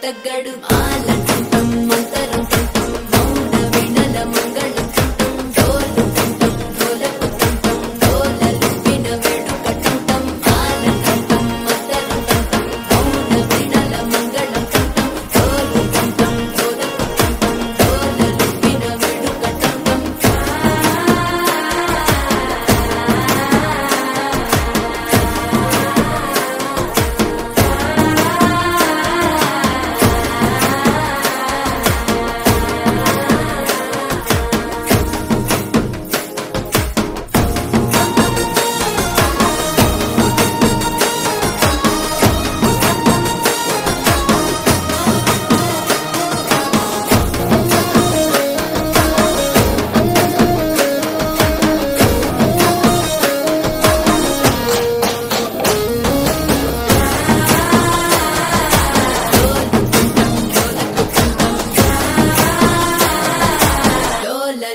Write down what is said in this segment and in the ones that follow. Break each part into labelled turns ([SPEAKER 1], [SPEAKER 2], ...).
[SPEAKER 1] తగ్గడు ఆలంటం మంతరం కంటం మౌన వినల మంగళం కంటం డోలు కంటం డోలకు కంటం డోలలు విన వేడుక కంటం ఆలంటం మంతరం కంటం మౌన వినల మంగళం కంటం డోలు కంటం డోలకు కంటం డోలలు విన వేడుక కంటం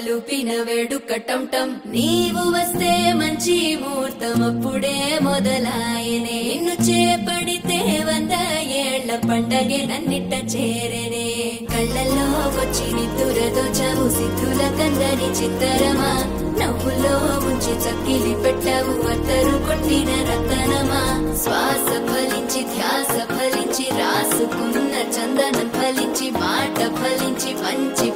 [SPEAKER 1] లూపిన వేడుక టంటం నీవు వస్తే మంచి ముహూర్తం అప్పుడే మొదలాయనే నిన్ను చేపడితే 100 ఏళ్ల పండగే నన్నిట్ట చేరనే కళ్ళల్లో వచ్చి నిద్దురదోచావు సిద్ధుల కందని చిత్తరమా నవ్వులో ముంచి చక్కిలి పెట్టావు అత్తరు కొట్టిన రతనమా శ్వాస ఫలించి ధ్యాస ఫలించి రాసుకున్న చందనం ఫలించి మాట ఫలించి మంచి